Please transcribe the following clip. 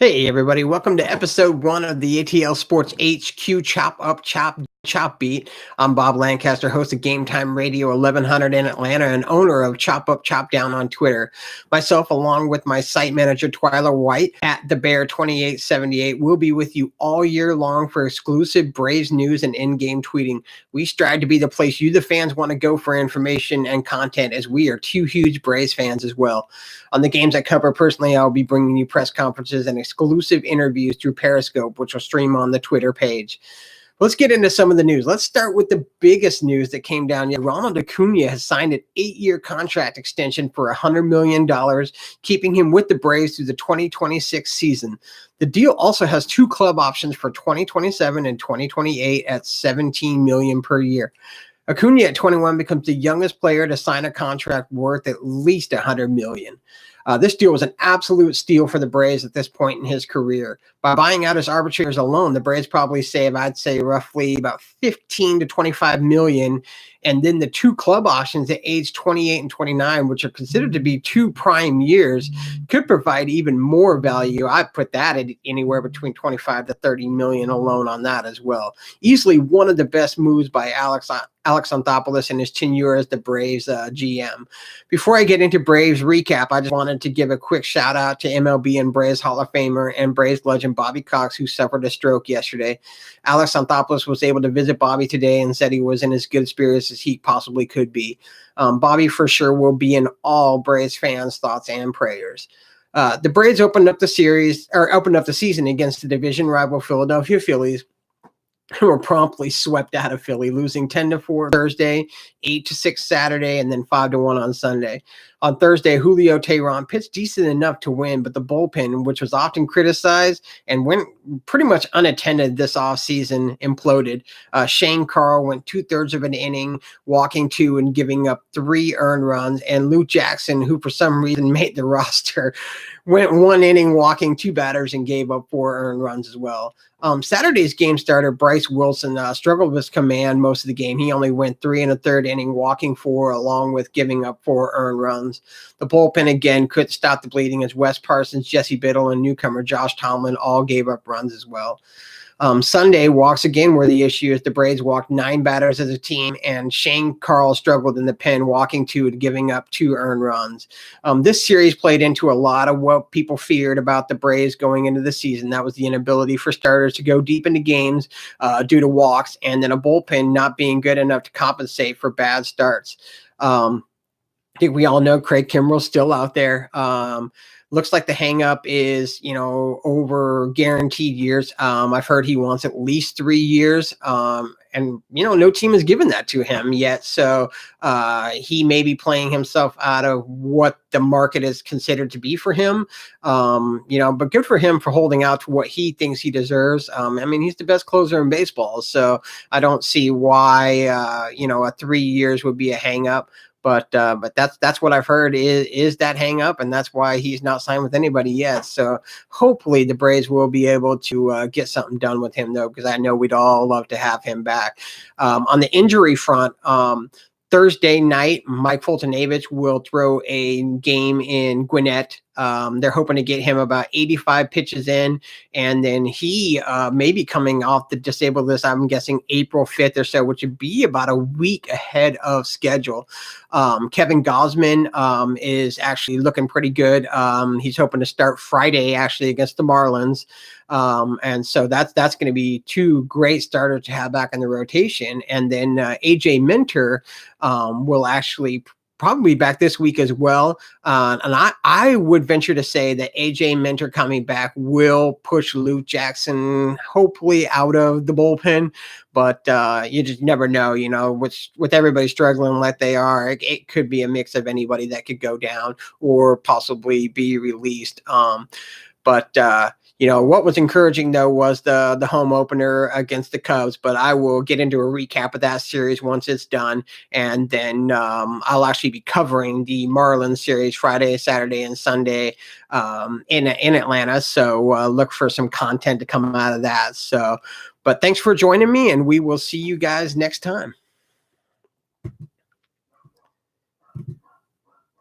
Hey everybody, welcome to episode 1 of the ATL Sports HQ Chop Beat. I'm Bob Lancaster, host of Game Time Radio 1100 in Atlanta and owner of ChopUpChopDown on Twitter. Myself, along with my site manager Twyla White at the Bear 2878, will be with you all year long for exclusive Braves news and in-game tweeting. We strive to be the place you, the fans, want to go for information and content, as we are two huge Braves fans as well. On the games I cover personally, I'll be bringing you press conferences and exclusive interviews through Periscope, which will stream on the Twitter page. Let's get into some of the news. Let's start with the biggest news that came down. Ronald Acuna has signed an 8-year contract extension for $100 million, keeping him with the Braves through the 2026 season. The deal also has 2 club options for 2027 and 2028 at $17 million per year. Acuna at 21 becomes the youngest player to sign a contract worth at least $100 million. This deal was an absolute steal for the Braves at this point in his career. By buying out his arbitrators alone, the Braves probably save, I'd say, roughly about $15 to $25 million. And then the 2 club options at age 28 and 29, which are considered to be 2 prime years, could provide even more value. I'd put that at anywhere between 25 to 30 million alone on that as well. Easily one of the best moves by Alex Anthopoulos in his tenure as the Braves GM. Before I get into Braves recap, I just wanted to give a quick shout out to MLB and Braves Hall of Famer and Braves legend Bobby Cox, who suffered a stroke yesterday. Alex Anthopoulos was able to visit Bobby today and said he was in as good spirits as he possibly could be. Bobby for sure will be in all Braves fans' thoughts and prayers. The Braves opened up the season against the division rival Philadelphia Phillies, who were promptly swept out of Philly, losing 10-4 Thursday, 8-6 Saturday, and then 5-1 on Sunday. On Thursday, Julio Teheran pitched decent enough to win, but the bullpen, which was often criticized and went pretty much unattended this offseason, imploded. Shane Carl went 2/3 of an inning, walking 2 and giving up 3 earned runs, and Luke Jackson, who for some reason made the roster, went 1 inning, walking 2 batters and gave up 4 earned runs as well. Saturday's game starter, Bryce Wilson, struggled with command most of the game. He only went 3 1/3 inning, walking 4, along with giving up 4 earned runs. The bullpen, again, couldn't stop the bleeding, as Wes Parsons, Jesse Biddle, and newcomer Josh Tomlin all gave up runs as well. Sunday, walks again were the issue, as the Braves walked 9 batters as a team, and Shane Carl struggled in the pen, walking 2 and giving up 2 earned runs. This series played into a lot of what people feared about the Braves going into the season. That was the inability for starters to go deep into games due to walks, and then a bullpen not being good enough to compensate for bad starts. I think we all know Craig Kimbrell's still out there. Looks like the hang-up is, over guaranteed years. I've heard he wants at least 3 years, and, no team has given that to him yet. So he may be playing himself out of what the market is considered to be for him, but good for him for holding out to what he thinks he deserves. He's the best closer in baseball, so I don't see why, a 3 years would be a hang-up. But that's what I've heard is that hang up, and that's why he's not signed with anybody yet. So hopefully the Braves will be able to get something done with him, though, because I know we'd all love to have him back. On the injury front, Thursday night, Mike Foltynewicz will throw a game in Gwinnett. They're hoping to get him about 85 pitches in, and then he may be coming off the disabled list, I'm guessing April 5th or so, which would be about a week ahead of schedule. Kevin Gausman is actually looking pretty good. He's hoping to start Friday, actually, against the Marlins. And so that's going to be 2 great starters to have back in the rotation. And then AJ Minter will actually probably back this week as well. And I would venture to say that AJ Minter coming back will push Luke Jackson hopefully out of the bullpen. But you just never know, with everybody struggling like they are, it could be a mix of anybody that could go down or possibly be released. What was encouraging, though, was the home opener against the Cubs, but I will get into a recap of that series once it's done, and then I'll actually be covering the Marlins series Friday, Saturday, and Sunday in Atlanta, so look for some content to come out of that. But thanks for joining me, and we will see you guys next time.